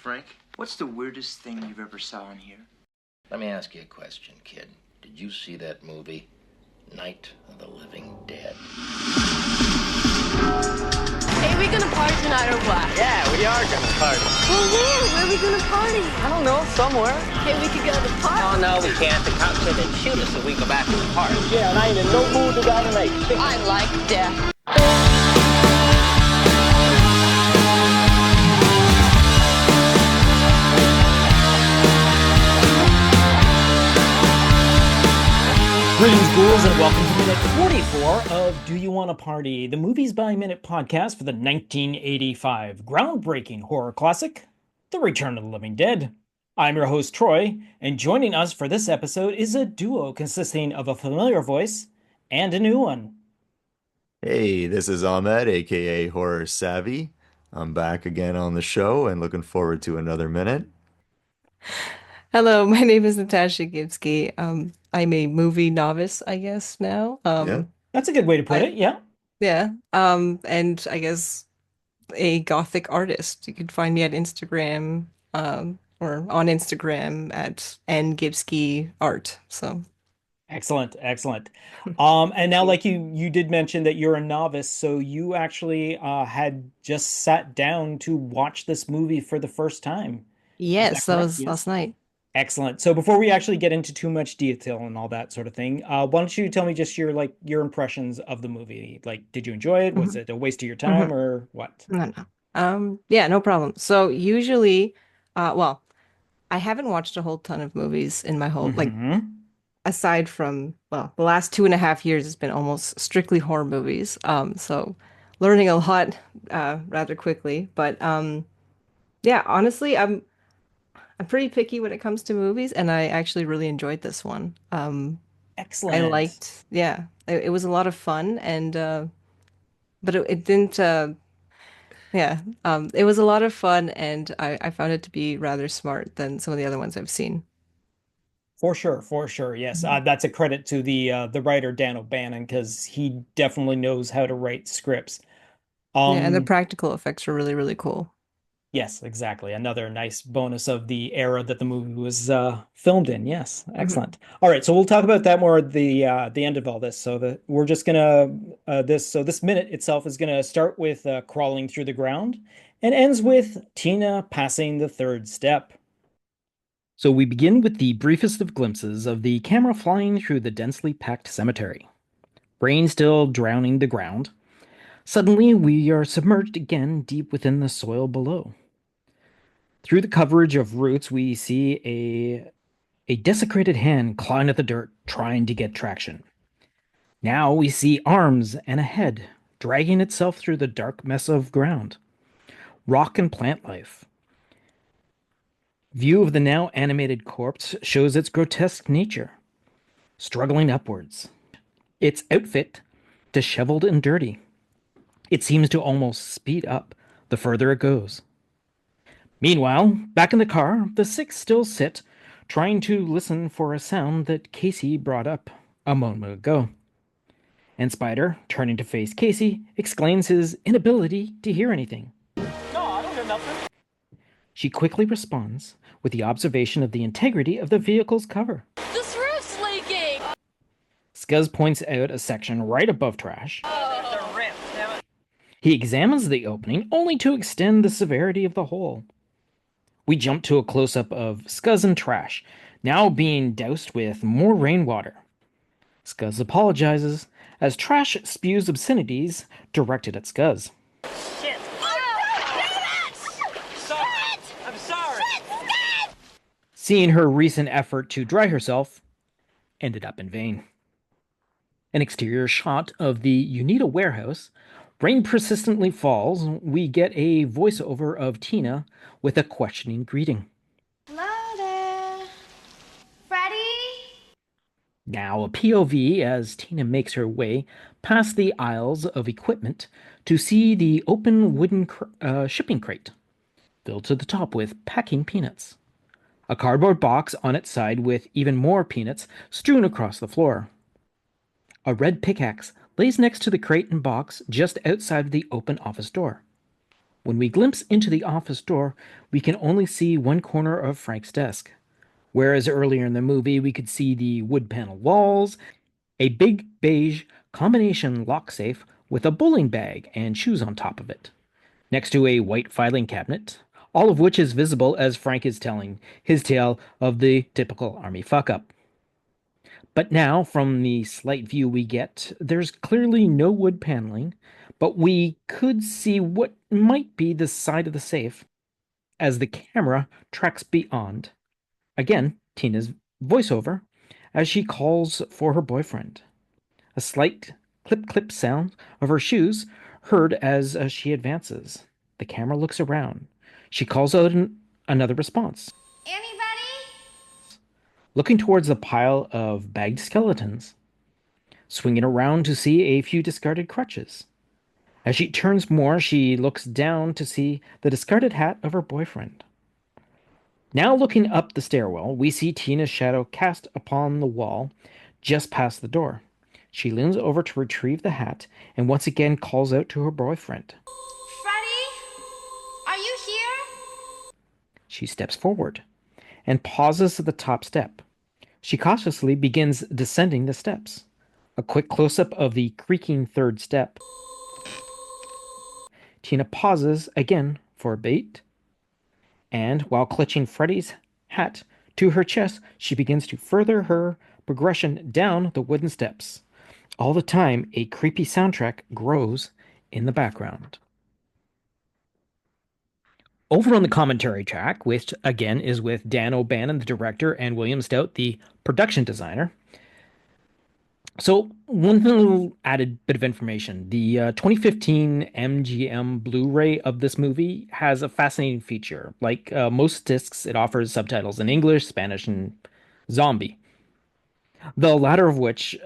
Frank. What's the weirdest thing you've ever saw in here? Let me ask you a question, kid. Did you see that movie, Night of the Living Dead? Hey, we gonna party tonight or what? Yeah, we are gonna party. Well, where are we gonna party? I don't know, somewhere. Hey, we could go to the park. Oh, no, we can't. The cops said they'd shoot us if we go back to the park. Yeah, and I ain't in no mood to go tonight. I like death. Greetings, ghouls, and welcome to minute 44 of Do You Want a Party, the Movies by Minute podcast for the 1985 groundbreaking horror classic, The Return of the Living Dead. I'm your host, Troy, and joining us for this episode is a duo consisting of a familiar voice and a new one. Hey, this is Ahmed, aka Horror Savvy. I'm back again on the show and looking forward to another minute. Hello, my name is Natasha Gibsky. I'm a movie novice, I guess, now. Yeah. That's a good way to put it, yeah. Yeah. And I guess a gothic artist. You could find me at Instagram, or on Instagram at ngibskyart. So Excellent. And now, like you did mention that you're a novice, so you actually had just sat down to watch this movie for the first time. yes, that correct? was Yes. last night. Excellent. So before we actually get into too much detail and all that sort of thing, why don't you tell me just your impressions of the movie? Like, did you enjoy it? Was it a waste of your time or what? No. Yeah, no problem. So usually, well, I haven't watched a whole ton of movies in my whole, like, Mhm. aside from, well, the last 2.5 years has been almost strictly horror movies. So learning a lot rather quickly. But yeah, honestly, I'm pretty picky when it comes to movies, and I actually really enjoyed this one. I Excellent. liked, yeah, it was a lot of fun, and but it didn't. Yeah, it was a lot of fun, and I found it to be rather smart than some of the other ones I've seen. For sure. Yes, Mhm. that's a credit to the writer Dan O'Bannon because he definitely knows how to write scripts. Yeah, and the Um, practical effects were really, really cool. Yes, exactly. Another nice bonus of the era that the movie was filmed in. Yes, Mhm. excellent. All right, so we'll talk about that more at the end of all this. So that we're just gonna this minute itself is gonna start with crawling through the ground and ends with Tina passing the third step. So we begin with the briefest of glimpses of the camera flying through the densely packed cemetery. Rain still drowning the ground. Suddenly, we are submerged again deep within the soil below. Through the coverage of roots, we see a desecrated hand clawing at the dirt, trying to get traction. Now we see arms and a head dragging itself through the dark mess of ground. Rock and plant life. View of the now animated corpse shows its grotesque nature, struggling upwards. Its outfit disheveled and dirty. It seems to almost speed up the further it goes. Meanwhile, back in the car, the six still sit, trying to listen for a sound that Casey brought up a moment ago. And Spider, turning to face Casey, exclaims his inability to hear anything. No, I don't hear nothing. She quickly responds with the observation of the integrity of the vehicle's cover. This roof's leaking. Scuz points out a section right above trash. The rip, damn it. He examines the opening only to extend the severity of the hole. We jump to a close-up of Scuz and Trash, now being doused with more rainwater. Scuz apologizes as Trash spews obscenities directed at Scuz. Shit. Sorry. I'm sorry. Seeing her recent effort to dry herself ended up in vain. An exterior shot of the Unita warehouse. Rain persistently falls. We get a voiceover of Tina with a questioning greeting. Hello there. Freddy? Now a POV as Tina makes her way past the aisles of equipment to see the open wooden shipping crate, filled to the top with packing peanuts. A cardboard box on its side with even more peanuts strewn across the floor. A red pickaxe lays next to the crate and box just outside of the open office door. When we glimpse into the office door, we can only see one corner of Frank's desk. Whereas earlier in the movie, we could see the wood panel walls, a big beige combination lock safe with a bowling bag and shoes on top of it, next to a white filing cabinet, all of which is visible as Frank is telling his tale of the typical army fuck up. But now, from the slight view we get, there's clearly no wood paneling, but we could see what might be the side of the safe as the camera tracks beyond. Again, Tina's voiceover as she calls for her boyfriend. A slight clip clip sound of her shoes heard as she advances. The camera looks around. She calls out another response. Anybody? Looking towards the pile of bagged skeletons, swinging around to see a few discarded crutches. As she turns more, she looks down to see the discarded hat of her boyfriend. Now looking up the stairwell, we see Tina's shadow cast upon the wall just past the door. She leans over to retrieve the hat and once again calls out to her boyfriend. Freddie? Are you here? She steps forward and pauses at the top step. She cautiously begins descending the steps. A quick close-up of the creaking third step. Tina pauses again for a bait, and while clutching Freddy's hat to her chest, she begins to further her progression down the wooden steps. All the time, a creepy soundtrack grows in the background. Over on the commentary track, which again is with Dan O'Bannon, the director, and William Stout, the production designer. So, one little added bit of information. The 2015 MGM Blu-ray of this movie has a fascinating feature. Like most discs, it offers subtitles in English, Spanish, and Zombie. The latter of which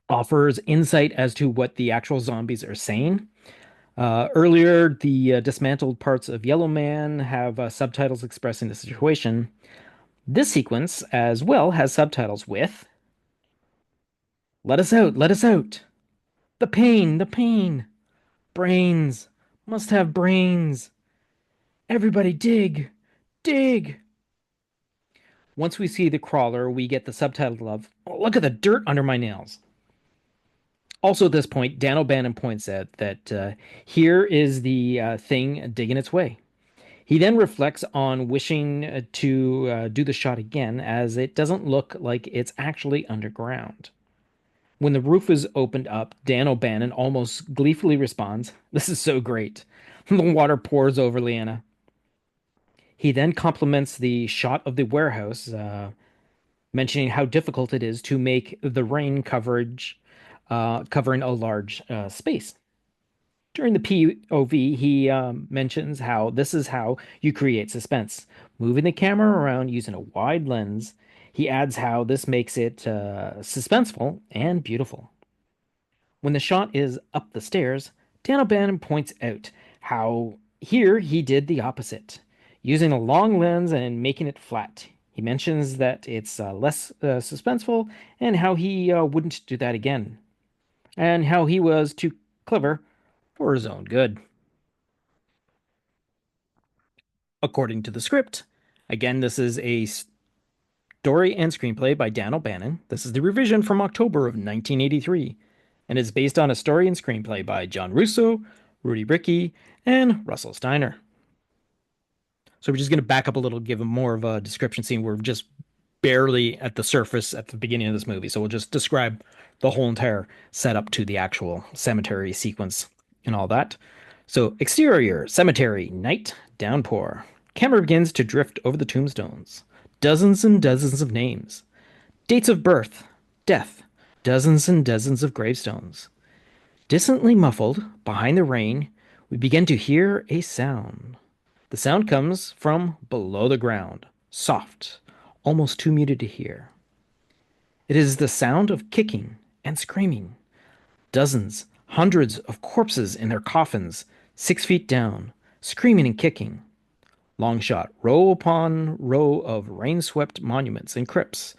offers insight as to what the actual zombies are saying. Earlier, the dismantled parts of Yellow Man have subtitles expressing the situation. This sequence, as well, has subtitles with "Let us out, let us out! The pain, the pain! Brains! Must have brains! Everybody dig! Dig!" Once we see the crawler, we get the subtitle of "Oh, look at the dirt under my nails." Also, at this point, Dan O'Bannon points out that here is the thing digging its way. He then reflects on wishing to do the shot again, as it doesn't look like it's actually underground. When the roof is opened up, Dan O'Bannon almost gleefully responds, "This is so great." The water pours over Leanna. He then compliments the shot of the warehouse, mentioning how difficult it is to make the rain coverage covering a large space. During the POV, he mentions how this is how you create suspense, moving the camera around using a wide lens. He adds how this makes it suspenseful and beautiful. When the shot is up the stairs, Dan O'Bannon points out how here he did the opposite, using a long lens and making it flat. He mentions that it's less suspenseful and how he wouldn't do that again, and how he was too clever for his own good. According to the script, again, this is a story and screenplay by Dan O'Bannon. This is the revision from October of 1983, and is based on a story and screenplay by John Russo, Rudy Brickey, and Russell Steiner. So we're just going to back up a little, give him more of a description scene. We're just barely at the surface at the beginning of this movie, so we'll just describe the whole entire setup to the actual cemetery sequence and all that. So, exterior, cemetery, night, downpour. Camera begins to drift over the tombstones. Dozens and dozens of names. Dates of birth, death, dozens and dozens of gravestones. Distantly muffled, behind the rain, we begin to hear a sound. The sound comes from below the ground, soft, almost too muted to hear. It is the sound of kicking and screaming. Dozens, hundreds of corpses in their coffins, 6 feet down, screaming and kicking. Long shot, row upon row of rain-swept monuments and crypts,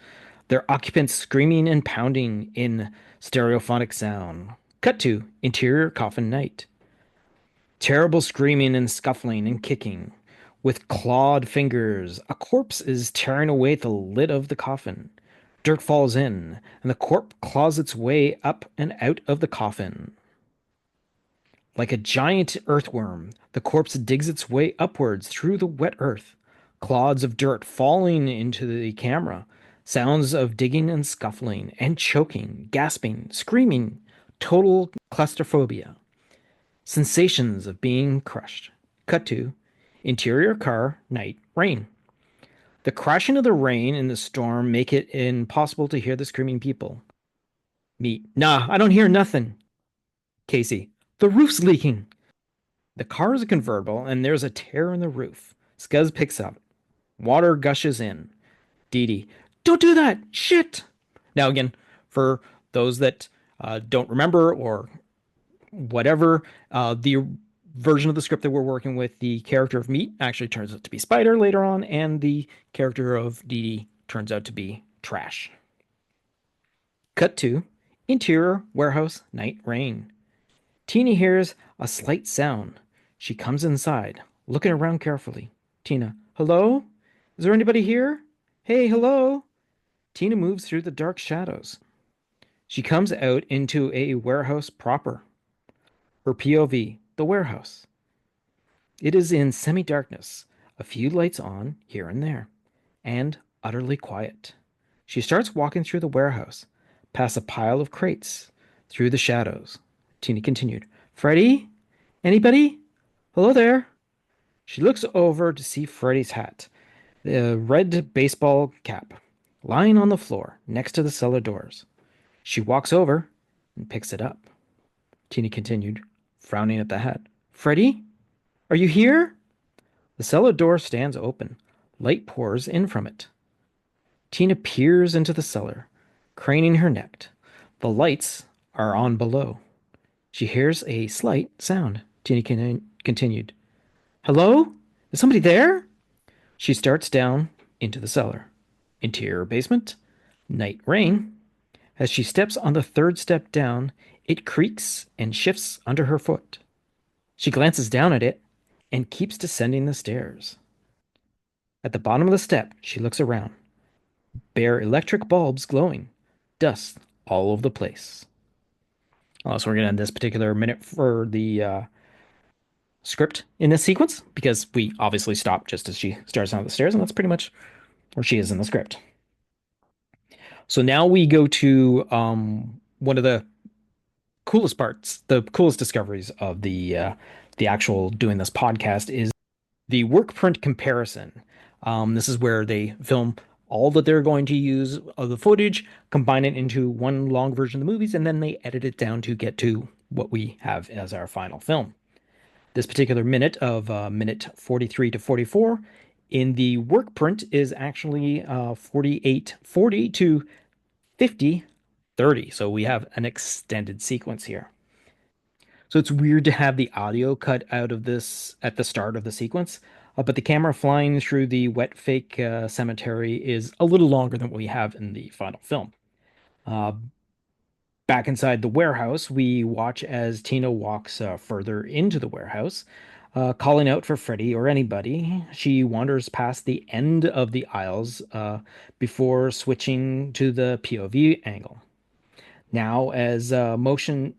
their occupants screaming and pounding in stereophonic sound. Cut to interior coffin night. Terrible screaming and scuffling and kicking. With clawed fingers, a corpse is tearing away the lid of the coffin. Dirt falls in, and the corpse claws its way up and out of the coffin. Like a giant earthworm, the corpse digs its way upwards through the wet earth. Clods of dirt falling into the camera. Sounds of digging and scuffling and choking, gasping, screaming. Total claustrophobia. Sensations of being crushed. Cut to interior car, night, rain. The crashing of the rain and the storm make it impossible to hear the screaming people. Meet. Nah, I don't hear nothing. Casey. The roof's leaking. The car is a convertible, and there's a tear in the roof. Scuz picks up. Water gushes in. Dee Dee. Don't do that! Shit! Now, again, for those that don't remember or whatever, the version of the script that we're working with, the character of Meat actually turns out to be Spider later on, and the character of Dee Dee turns out to be Trash. Cut to interior warehouse, night, rain. Tina hears a slight sound. She comes inside, looking around carefully. Tina, hello? Is there anybody here? Hey, hello? Tina moves through the dark shadows. She comes out into a warehouse proper. Her POV, the warehouse. It is in semi-darkness, a few lights on here and there, and utterly quiet. She starts walking through the warehouse, past a pile of crates, through the shadows. Tina continued, Freddy? Anybody? Hello there. She looks over to see Freddy's hat, the red baseball cap, lying on the floor next to the cellar doors. She walks over and picks it up. Tina continued, frowning at the hat. Freddy? Are you here? The cellar door stands open. Light pours in from it. Tina peers into the cellar, craning her neck. The lights are on below. She hears a slight sound. Tina continued. Hello? Is somebody there? She starts down into the cellar. Interior basement. Night rain. As she steps on the third step down, it creaks and shifts under her foot. She glances down at it and keeps descending the stairs. At the bottom of the step, she looks around. Bare electric bulbs glowing. Dust all over the place. So we're going to end this particular minute for the script in this sequence, because we obviously stop just as she starts down the stairs, and that's pretty much where she is in the script. So now we go to one of the coolest parts, the coolest discoveries of the actual doing this podcast is the work print comparison. This is where they film all that they're going to use of the footage, combine it into one long version of the movies, and then they edit it down to get to what we have as our final film. This particular minute of minute 43 to 44 in the work print is actually 48:40 to 50:30. So we have an extended sequence here. So it's weird to have the audio cut out of this at the start of the sequence, but the camera flying through the wet fake cemetery is a little longer than what we have in the final film. Back inside the warehouse, we watch as Tina walks further into the warehouse, calling out for Freddy or anybody. She wanders past the end of the aisles before switching to the POV angle. Now, as mentioned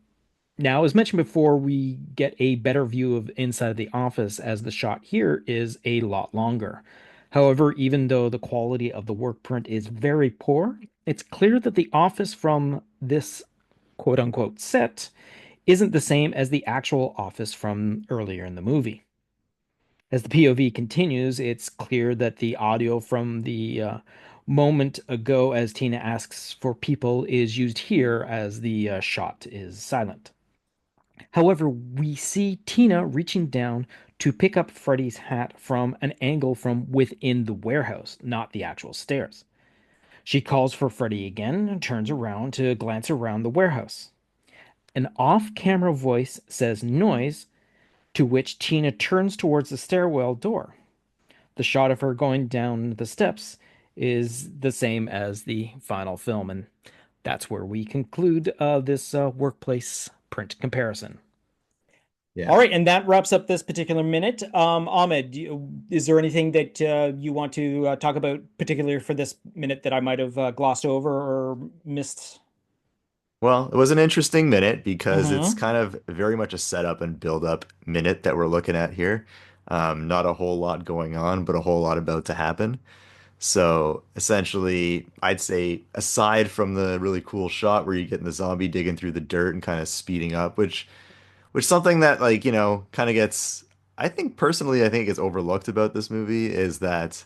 before, we get a better view of inside of the office, as the shot here is a lot longer. However, even though the quality of the work print is very poor, it's clear that the office from this quote-unquote set isn't the same as the actual office from earlier in the movie. As the POV continues, it's clear that the audio from the moment ago as Tina asks for people is used here as the shot is silent. However, we see Tina reaching down to pick up Freddy's hat from an angle from within the warehouse, not the actual stairs. She calls for Freddy again and turns around to glance around the warehouse. An off-camera voice says noise, to which Tina turns towards the stairwell door. The shot of her going down the steps is the same as the final film, and that's where we conclude this workplace print comparison. Yeah. All right, and that wraps up this particular minute. Ahmed, is there anything that you want to talk about, particularly for this minute, that I might have glossed over or missed? Well, it was an interesting minute because it's Hmm. kind of very much a setup and build up minute that we're looking at here. Not a whole lot going on, but a whole lot about to happen. So essentially, I'd say aside from the really cool shot where you're getting the zombie digging through the dirt and kind of speeding up, which something that like, kind of gets, I think personally, I think it gets overlooked about this movie is that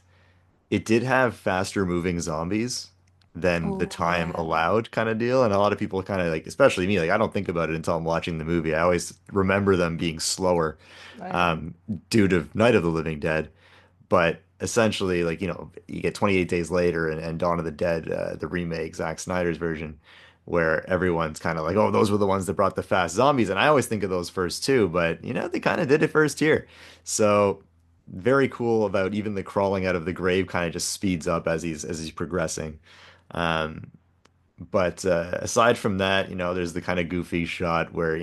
it did have faster moving zombies than the Oh time yeah. allowed kind of deal. And a lot of people kind of like, especially me, like I don't think about it until I'm watching the movie. I always remember them being slower I know. um, due to Night of the Living Dead. But essentially, like, you get 28 Days Later and Dawn of the Dead, the remake, Zack Snyder's version, where everyone's kind of like, oh, those were the ones that brought the fast zombies. And I always think of those first too, but they kind of did it first here. So very cool about even the crawling out of the grave kind of just speeds up as he's progressing. Um, but aside from that, there's the kind of goofy shot where,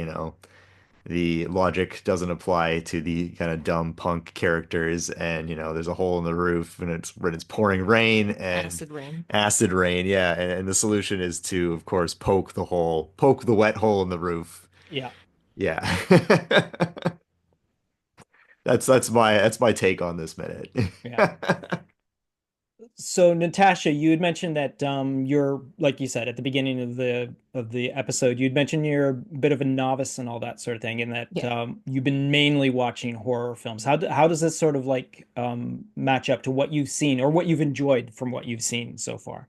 the logic doesn't apply to the kind of dumb punk characters and there's a hole in the roof and it's pouring rain and Acid rain. acid rain, yeah, and the solution is to of course poke the wet hole in the roof. Yeah, Yeah. That's my take on this minute. yeah. So Natasha, you had mentioned that you're, like you said at the beginning of the episode, you'd mentioned you're a bit of a novice and all that sort of thing, and that Yeah. you've been mainly watching horror films. How does this sort of like match up to what you've seen or what you've enjoyed from what you've seen so far?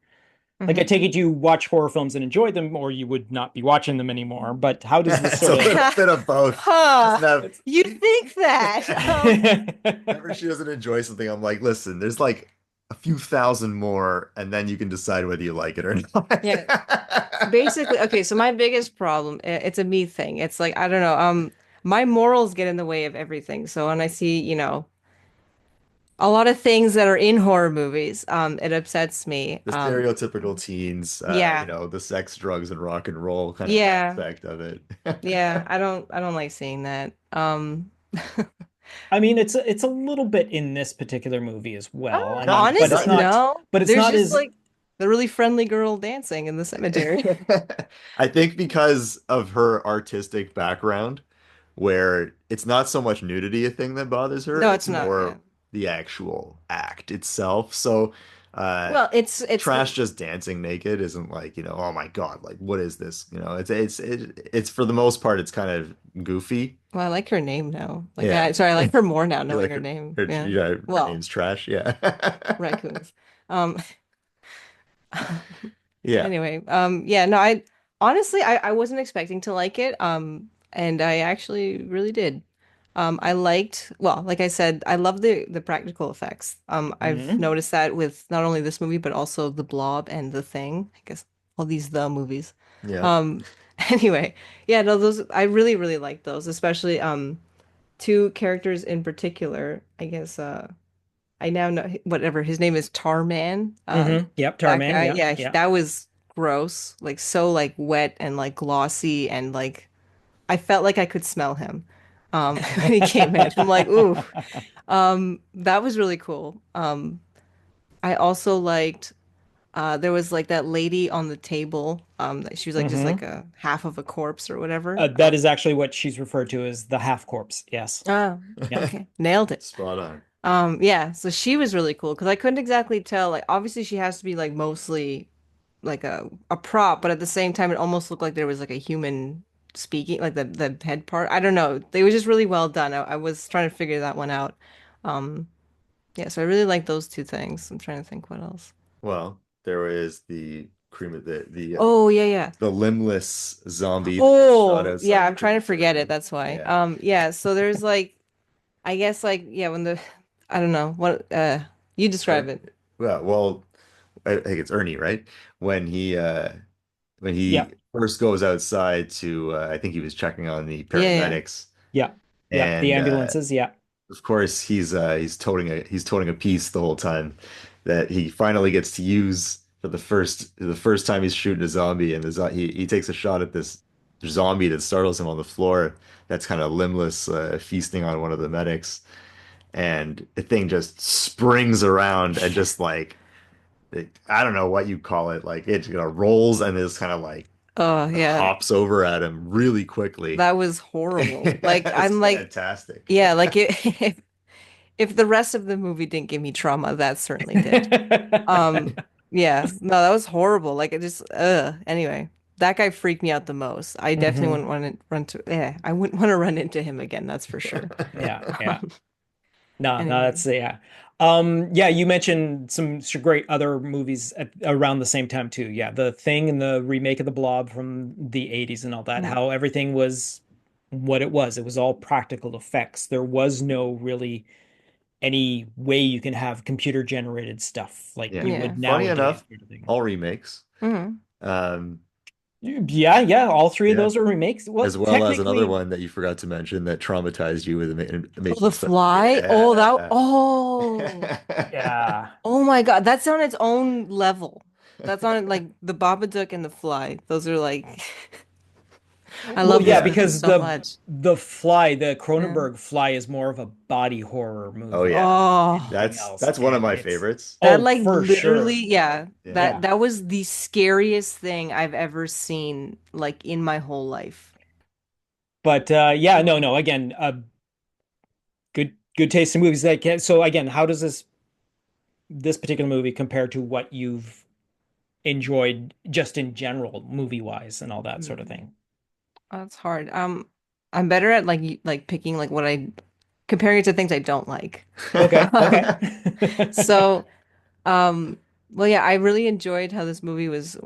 Like I Hmm. take it you watch horror films and enjoy them, or you would not be watching them anymore. But how does this It's a sort of little bit of both. Huh. Doesn't have You think that? Whenever she doesn't enjoy something, I'm like, listen, there's like a few thousand more, and then you can decide whether you like it or Yeah. not. Basically, okay, so my biggest problem, it's a me thing. It's like, I don't know, my morals get in the way of everything. So when I see, a lot of things that are in horror movies, it upsets me. The stereotypical teens, Yeah. the sex, drugs, and rock and roll kind of Yeah. aspect of it. Yeah, I don't like seeing that. I mean, it's a little bit in this particular movie as well. I mean, but it's Honestly, not no. but it's There's not just as like the really friendly girl dancing in the cemetery. I think because of her artistic background, where it's not so much nudity a thing that bothers her, No, it's it's not. Yeah. more the actual act itself. So, uh, Well, it's trash just dancing naked isn't like, oh my God, like what is this? It's for the most part, it's kind of goofy. well, I like her name now. Like Yeah. sorry, I like her more now You knowing like her name. her, Yeah. yeah, her Well, name's Trash. Yeah. raccoons. Um Yeah. anyway, yeah, no, I honestly I wasn't expecting to like it. And I actually really did. I liked, well, like I said, I love the practical effects. I've Mhm. noticed that with not only this movie but also The Blob and The Thing. I guess all these the movies. Yeah. Um, anyway, yeah, no, those I really really like those, especially two characters in particular. I guess I now know whatever his name is, Tarman. Yep, That Tarman. guy, Yeah, yeah, yeah. that was gross, like so like wet and like glossy and like I felt like I could smell him when he came in. I'm like, ooh. That was really cool. I also liked there was like that lady on the table. She was like just like Hmm. a half of a corpse or whatever. That is actually what she's referred to as the half corpse. Yes. Oh, Yeah. okay. Nailed it. Spot on. Yeah, so she was really cool because I couldn't exactly tell. Like, obviously, she has to be like mostly like a prop, but at the same time, it almost looked like there was like a human speaking, like the head part. I don't know. They were just really well done. I was trying to figure that one out. Um, yeah, so I really like those two things. I'm trying to think what else. Well, there is the cream of Oh yeah, yeah. the limbless zombie that gets shot Oh yeah, outside the I'm trying to forget it. prison. That's why. Yeah. Yeah. So there's like, I guess like yeah, when the I don't know what you describe Er- it. well, I think it's Ernie, right? When he uh when Yeah. he first goes outside to I think he was checking on the Yeah, yeah. paramedics Yeah. Yeah. The and ambulances. Yeah. of course he's toting a piece the whole time that he finally gets to use for the first time he's shooting a zombie and he takes a shot at this zombie that startles him on the floor that's kind of limbless, feasting on one of the medics. And the thing just springs around and just like, I don't know what you call it. Like it rolls and just kind of like Oh yeah, hops over at him really quickly. that was horrible. Like It's I'm like, fantastic. yeah, like if the rest of the movie didn't give me trauma, that certainly did. Um, yeah, no, that was horrible. Like it just, anyway, that guy freaked me out the most. I definitely Hmm. wouldn't want to run to, yeah, I wouldn't want to run into him again, that's for sure. Yeah, yeah. No, no, Anyway, that's yeah. Yeah, you mentioned some great other movies around the same time too. Yeah, The Thing and the remake of The Blob from the 80s and all that, mhm. how everything was what it was. It was all practical effects. There was no really any way you can have computer generated stuff like Yeah. you Yeah. would Funny nowadays enough, sort of thing. all remakes. Hmm. Um, Yeah, yeah, all three of yeah. those are remakes. Well, As well as another technically, one that you forgot to mention that traumatized you with Oh, The Amazing Stuff. Fly? Oh, that, Yeah. yeah. oh my God, that's on its own level. That's on like the Babadook and The Fly. Those are like, I Well, love yeah, those Yeah. movies because so much. the Fly, the Yeah. Cronenberg Fly is more of a body horror Oh movie yeah. than Oh. anything else, That's one of and my it's favorites. That oh, like for sure. literally, yeah, Yeah. that Yeah. that was the scariest thing I've ever seen like in my whole life. But yeah, no, no. Again, good taste in movies. Like so, again, how does this particular movie compare to what you've enjoyed just in general, movie wise, and all that sort of Hmm. thing? That's hard. I'm better at like like picking like what I comparing it to things I don't like. Okay, okay. So, well, yeah, I really enjoyed how this movie was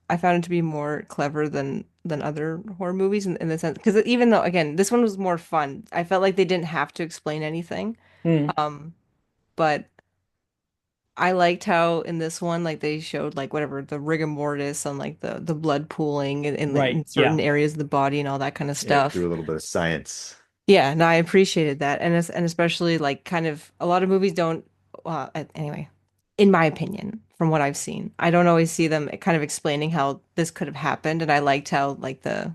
I found it to be more clever than other horror movies in the sense because even though again this one was more fun, I felt like they didn't have to explain anything. Hmm, Um, but I liked how in this one, like they showed like whatever the rigor mortis and like the blood pooling right. in certain Yeah. areas of the body and all that kind of Yeah, stuff. through a little bit of science. Yeah, no, I appreciated that, and and especially like kind of a lot of movies don't. Anyway, in my opinion, from what I've seen, I don't always see them kind of explaining how this could have happened, and I liked how like the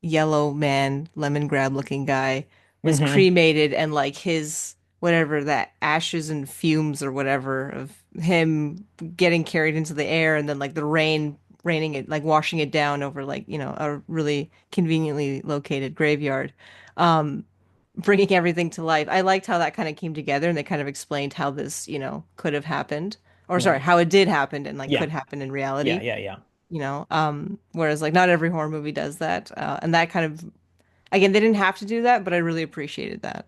yellow man, lemon grab looking guy was Hmm. cremated and like his whatever that ashes and fumes or whatever of him getting carried into the air and then like the raining it like washing it down over like a really conveniently located graveyard bringing everything to life. I liked how that kind of came together and they kind of explained how this could have happened or sorry Hmm. how it did happen and like Yeah. could happen in Yeah. reality. Yeah. Yeah. Whereas like not every horror movie does that. And that kind of again, they didn't have to do that, but I really appreciated that.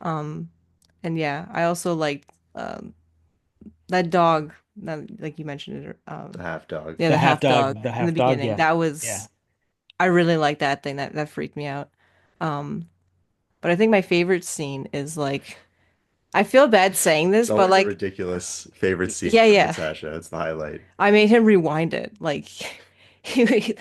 Um, and yeah, I also liked that dog that like you mentioned it The half dog. yeah, The the half half dog dog, the in the half dog. beginning. Yeah. That Yeah. was I really liked that thing. That freaked me out. Um, but I think my favorite scene is like I feel bad saying It's this, but always a like ridiculous favorite scene yeah, for yeah. Natasha. It's the highlight. I made him rewind it. Like he,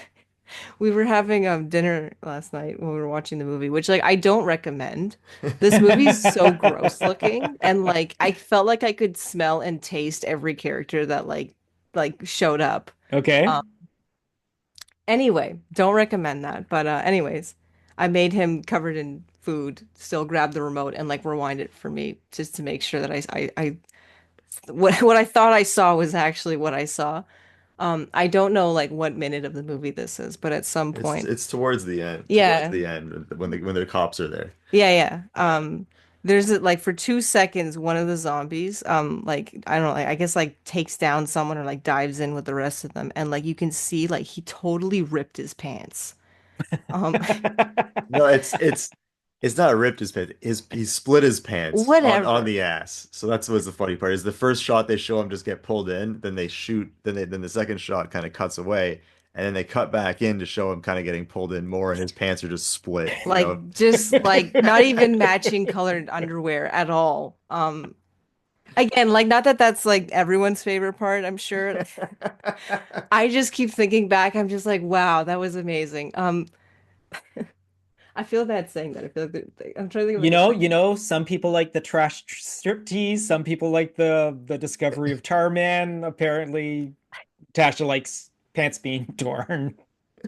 we were having dinner last night when we were watching the movie, which like I don't recommend. This movie's so gross looking, and like I felt like I could smell and taste every character that like showed up. Okay. Um, anyway, don't recommend that. But anyways, I made him covered in food, still grab the remote and like rewind it for me just to make sure that I what I thought I saw was actually what I saw. I don't know like what minute of the movie this is, but at some point, It's towards the end. Towards yeah, the end when the cops are there. yeah, yeah. Yeah. There's like for 2 seconds, one of the zombies, like I don't know, like, I guess like takes down someone or like dives in with the rest of them, and like you can see like he totally ripped his pants. Um, No, it's not ripped his pants. He split his pants on whatever. the ass. So that's what's the funny part is the first shot they show him just get pulled in, then they shoot, then the second shot kind of cuts away, and then they cut back in to show him kind of getting pulled in more, and his pants are just split, you know. Like just like not even matching colored underwear at all. Again, like not that that's like everyone's favorite part, I'm sure. I just keep thinking back. I'm just like, wow, that was amazing. I feel bad saying that. I feel like I'm trying to think of like Some people like the trash striptease, some people like the discovery of Tar Man. Apparently, Tasha likes pants being torn.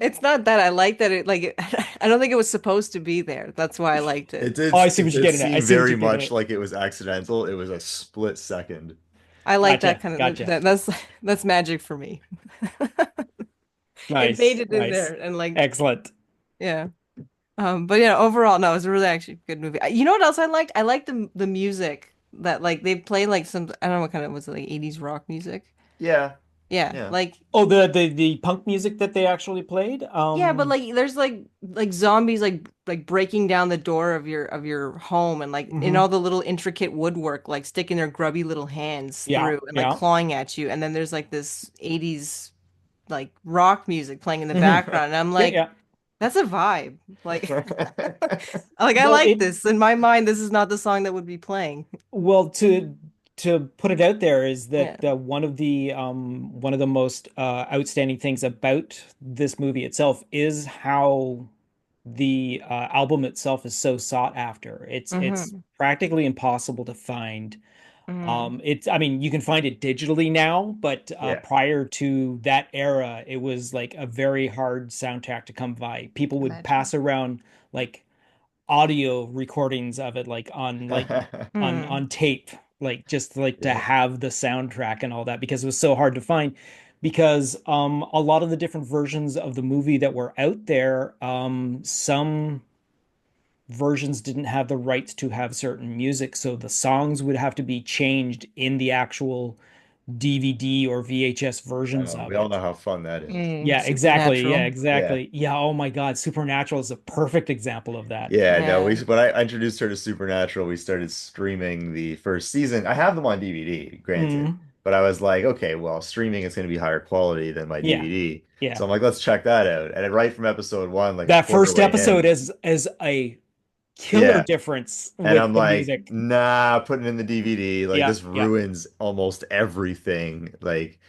It's not that I like that it like I don't think it was supposed to be there. That's why I liked it. Oh, I see It what you're did getting at. I seem see what very you're getting much at. like it was accidental. It was a split second. I like that Gotcha. kind of Gotcha. that's magic for me. It made Nice. it in Nice. there and like Excellent. yeah. But yeah, overall, no, it was a really actually good movie. You know what else I liked? I liked the music that like they play like some I don't know what kind of was it, like 80s rock music. Yeah, Yeah, yeah. like Oh, the punk music that they actually played. yeah, but like there's like zombies like breaking down the door of your home and like in Mhm. all the little intricate woodwork like sticking their grubby little hands Yeah, through and like yeah. clawing at you and then there's like this 80s like rock music playing in the Hmm. background and I'm Yeah, like yeah. that's a vibe. Like like I Well, like it this. In my mind, this is not the song that would be playing. well to put it out there is Yeah. that one of the most outstanding things about this movie itself is how the album itself is so sought after. It's Hmm. practically impossible to find. Hmm. It's, I mean, you can find it digitally now, but Yeah. prior to that era, it was like a very hard soundtrack to come by. People would Imagine. pass around like audio recordings of it, like Hmm. on tape, like just like to Yeah. have the soundtrack and all that because it was so hard to find. Because a lot of the different versions of the movie that were out there, some versions didn't have the rights to have certain music, so the songs would have to be changed in the actual DVD or VHS versions of We all know it. how fun that is. Mm, Yeah, exactly. Yeah, supernatural. Yeah. exactly. Yeah, oh my God, Supernatural is a perfect example of that. Yeah, no, Yeah. when I introduced her to Supernatural, we started streaming the first season. I have them on DVD, granted, Mm, but I was like, okay, well, streaming is going to be higher quality than my yeah, DVD. yeah. So I'm like, let's check that out. And then right from episode one, like a That quarter first way episode in, is a killer yeah. difference And with I'm the like, music. nah, putting in the DVD, like Yeah, this yeah. ruins almost everything. Like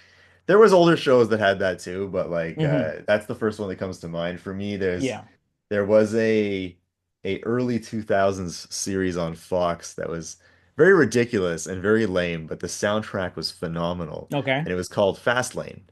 there was older shows that had that too, but like Hmm. that's the first one that comes to mind for me. Yeah. There was a early 2000s series on Fox that was very ridiculous and very lame, but the soundtrack was phenomenal. Okay. And it was called Fastlane.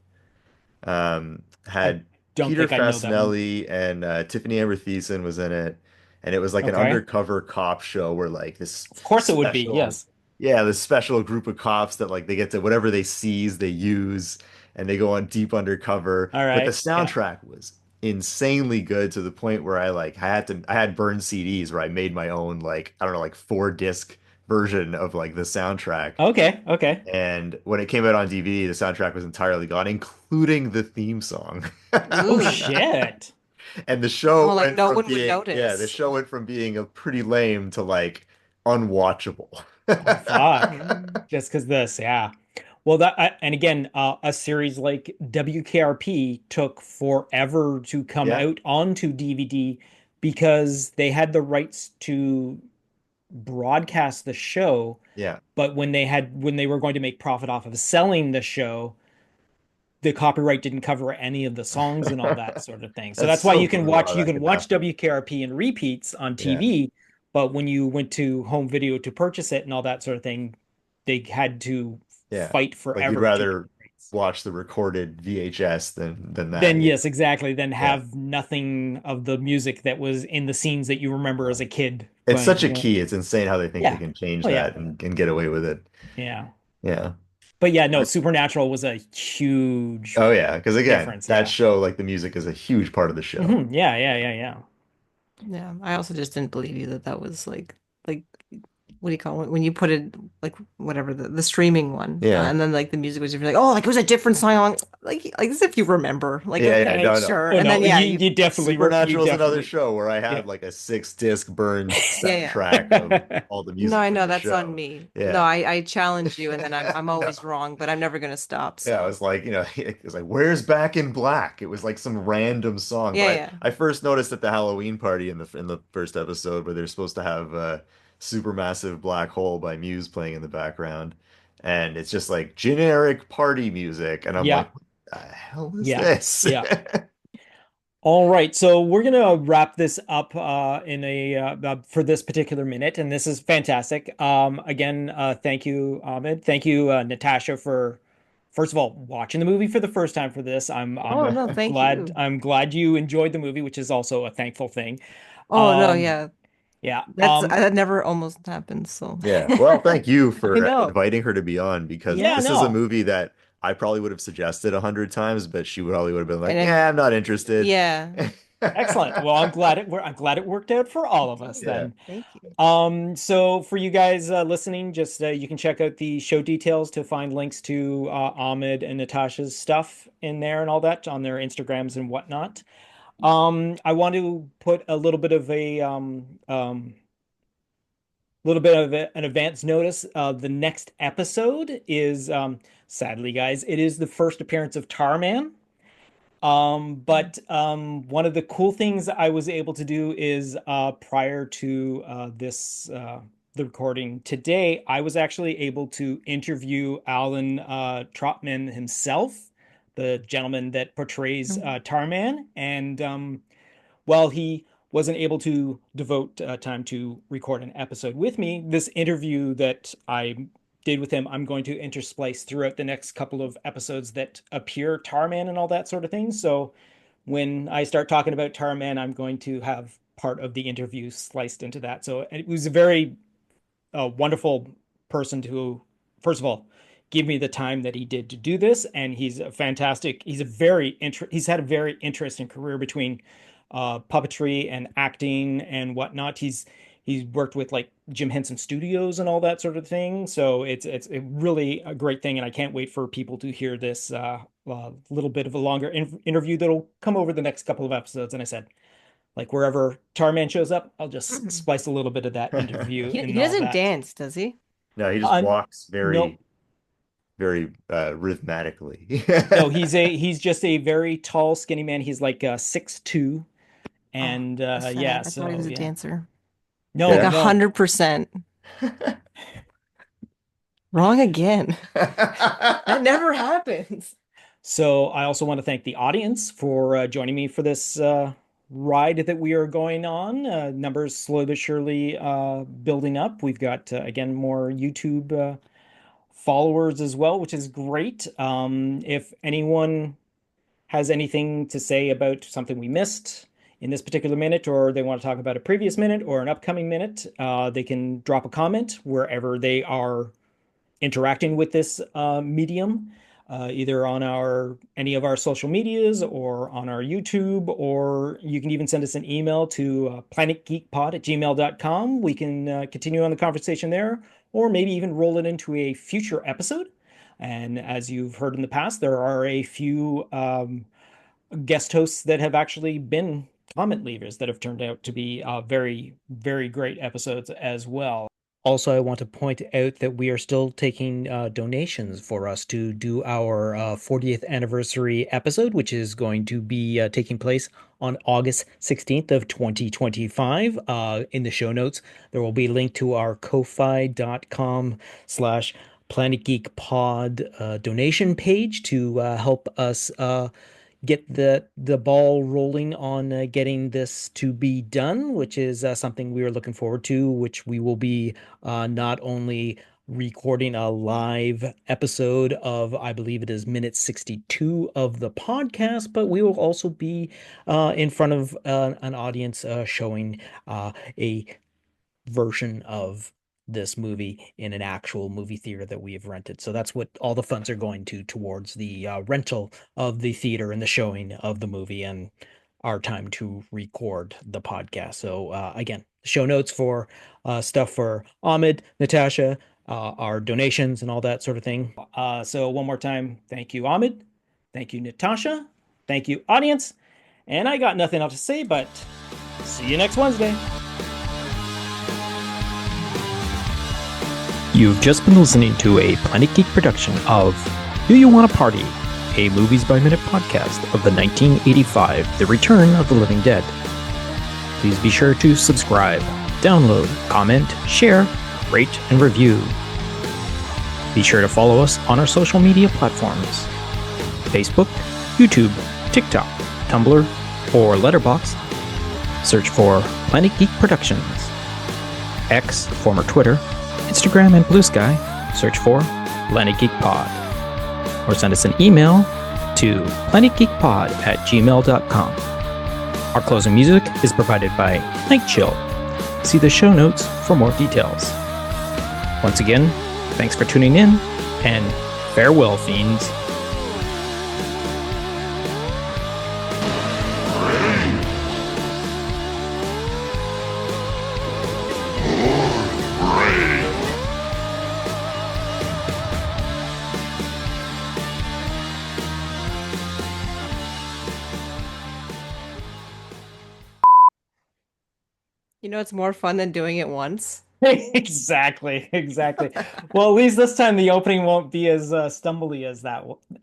I Had don't Peter think I know that one. Fasinelli and Tiffany Amber Thiessen was in it, and it was like an Okay. undercover cop show where like this Of course it would be. special, Yes. yeah, this special group of cops that like they get to whatever they seize, they use, and they go on deep undercover. All But the right. Yeah. soundtrack was insanely good to the point where I had burned CDs where I made my own like I don't know like 4 disc version of like the soundtrack. Okay. Okay. And when it came out on DVD, the soundtrack was entirely gone, including the theme song. Oh Ooh. shit. And the show Oh, like went no from one would being, yeah, the notice. show went from being a pretty lame to like unwatchable. Oh fuck. Mm. Just because this, yeah. Well, that and again, a series like WKRP took forever to come Yeah, out onto DVD because they had the rights to broadcast the show, yeah. but when they were going to make profit off of selling the show, the copyright didn't cover any of the songs and all that sort of thing. So That's that's why so brutal how you that can could watch happen. WKRP in repeats on Yeah, TV, but when you went to home video to purchase it and all that sort of thing, they had to yeah. fight Like you'd forever to get rather the rights. watch the recorded VHS than that. Then yes, exactly. Then Yeah. have nothing of the music that was in the scenes that you remember as a kid It's such playing. a Yeah. key. It's insane how they think they Yeah. can change Oh yeah. that and get away with it. Yeah. Yeah. But yeah, no, Supernatural was a huge Oh yeah, because again, difference. that Yeah. show, like the music is a huge part of the show. Yeah, yeah, yeah, yeah. Yeah, I also just didn't believe you that that was like what do you call it when you put it like whatever the streaming one Yeah. and then like the music was different like oh like it was a different song like as if you remember like Yeah, yeah, okay no, no. sure Oh and then no, yeah you you Supernatural is another definitely show where I yeah. have like a 6 disc burned yeah soundtrack of all the no music I from know the that's on show. me no Yeah. I challenge you and then I'm No. always wrong but I'm never gonna stop Yeah, it so was like, it was like, where's Back in Black? It was like some random song. yeah But yeah I first noticed at the Halloween party in the first episode where they're supposed to have Supermassive Black Hole by Muse playing in the background. And it's just like generic party music. And I'm Yeah, like, what the hell is yeah, this? yeah. All right, so we're gonna wrap this up in a for this particular minute, and this is fantastic. Again, thank you, Ahmed. Thank you, Natasha, first of all, watching the movie for the first time for this. Oh no, thank you. I'm glad you enjoyed the movie, which is also a thankful thing. Oh no, Um, yeah. yeah. That never almost happened, so Yeah. Well, thank you I for know. inviting her to be on because Yeah, this is a no. movie that I probably would have suggested 100 times, but she probably would have been like, And then "Yeah, I'm not interested." yeah. Excellent. Well, I'm glad it worked out for all of us Yeah. then. Thank you. So for you guys listening, just you can check out the show details to find links to Ahmed and Natasha's stuff in there and all that on their Instagrams and whatnot. I want to put a little bit of an advance notice. The next episode is sadly, guys, it is the first appearance of Tarman. But one of the cool things I was able to do is prior to the recording today, I was actually able to interview Alan Trotman himself, the gentleman that portrays Tarman, and while he wasn't able to devote time to record an episode with me, this interview that I did with him, I'm going to intersplice throughout the next couple of episodes that appear Tarman and all that sort of thing. So when I start talking about Tarman, I'm going to have part of the interview sliced into that. So it was a very wonderful person to, first of all, give me the time that he did to do this. And he's a fantastic, he's had a very interesting career between puppetry and acting and whatnot. He's worked with like Jim Henson Studios and all that sort of thing. So it's a really a great thing, and I can't wait for people to hear this little bit of a longer interview that'll come over the next couple of episodes. And I said, like wherever Tarman shows up, I'll just splice a little bit of that interview. He and all doesn't that. dance, does he? No, he just walks Nope. very rhythmically. No, he's just a very tall, skinny man. He's like 6'2", and That's sad. yeah, I so thought he was a yeah. dancer. No, Like Yeah. no. 100%. Wrong again. That never happens. So I also want to thank the audience for joining me for this ride that we are going on. Numbers slowly but surely building up. We've got, again, more YouTube followers as well, which is great. If anyone has anything to say about something we missed in this particular minute, or they want to talk about a previous minute or an upcoming minute, they can drop a comment wherever they are interacting with this medium, either on any of our social medias or on our YouTube, or you can even send us an email to planetgeekpod@gmail.com. We can continue on the conversation there, or maybe even roll it into a future episode. And as you've heard in the past, there are a few guest hosts that have actually been comment leavers that have turned out to be very, very great episodes as well. Also, I want to point out that we are still taking donations for us to do our 40th anniversary episode, which is going to be taking place on August 16th of 2025. In the show notes, there will be a link to our ko-fi.com/planetgeekpod donation page to help us get the ball rolling on getting this to be done, which is something we are looking forward to, which we will be not only recording a live episode of, I believe it is minute 62 of the podcast, but we will also be in front of an audience showing a version of this movie in an actual movie theater that we have rented. So that's what all the funds are going towards the rental of the theater and the showing of the movie and our time to record the podcast. So again, show notes for stuff for Ahmed, Natasha, our donations and all that sort of thing. So one more time, thank you, Ahmed. Thank you, Natasha. Thank you, audience. And I got nothing else to say, but see you next Wednesday. You've just been listening to a Planet Geek production of Do You Want to Party? A Movies by Minute podcast of the 1985 The Return of the Living Dead. Please be sure to subscribe, download, comment, share, rate, and review. Be sure to follow us on our social media platforms: Facebook, YouTube, TikTok, Tumblr, or Letterboxd. Search for Planet Geek Productions. X, former Twitter, Instagram, and Blue Sky, search for Planet Geek Pod. or send us an email to planetgeekpod@gmail.com. Our closing music is provided by Night Chill. See the show notes for more details. Once again, thanks for tuning in, and farewell, fiends. You know, it's more fun than doing it once. Exactly. Well, at least this time the opening won't be as stumbly as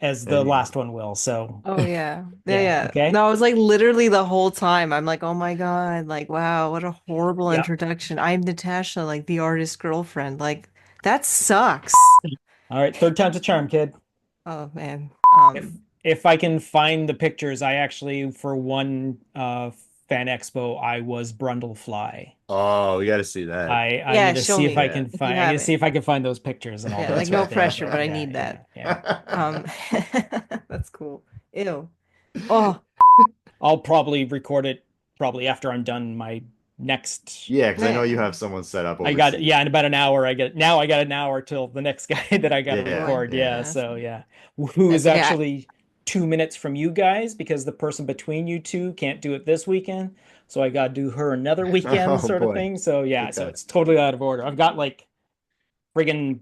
as the last one will. So, Oh yeah. yeah. Okay. No, I was like literally the whole time. I'm like, oh my God, like wow, what a horrible Yep. introduction. I'm Natasha, like the artist girlfriend. Like that sucks. All right, third time's a charm, kid. Oh man. If I can find the pictures, I actually for one fan expo I was Brundlefly. Oh, we got to see that. I Yeah, need to show see me if I if can you find. I have need to it. see if I can find those pictures and all Yeah, that. like no stuff. pressure, but I Yeah, need that. Yeah. That's cool. Ew. Oh, I'll probably record it probably after I'm done my next. Yeah, because I know Yeah. you have someone set up I got overseas. in about an hour. I got an hour till the next guy that I got to Yeah, record. yeah. Yeah, so yeah, who that's is okay. actually 2 minutes from you guys because the person between you two can't do it this weekend. So I got to do her another weekend, Oh sort of boy. thing. So yeah, so Okay. it's totally out of order. I've got like friggin'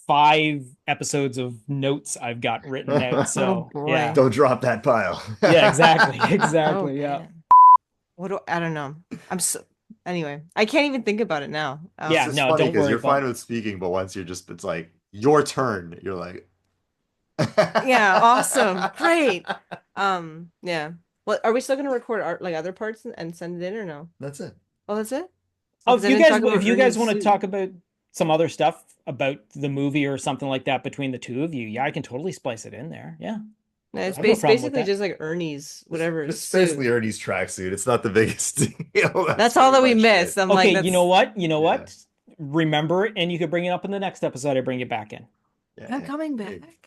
5 episodes of notes I've got written out. Oh So boy. yeah, Don't drop that pile. yeah, exactly, Oh exactly. Yeah, man. I don't know. I'm so anyway. I can't even think about it now. Yeah, It's just no, funny don't because worry you're about fine it. with speaking, but once it's like your turn, you're like, Yeah, awesome. Great. Yeah. What are we still gonna record art like other parts and send it in or no? That's it. Oh, that's it? Oh, Because I didn't talk about if you guys Ernie's want to suit. talk about some other stuff about the movie or something like that between the two of you, yeah, I can totally splice it in there. Yeah, No, it's I have no problem with basically that. just like Ernie's whatever It's suit. basically Ernie's tracksuit. It's not the biggest deal. That's all that we pretty much it. missed. I'm Okay, like, you know that's what? You know what? Remember it, and you could bring it up in the next episode. I bring it back in. Yeah, I'm yeah. coming Hey, back.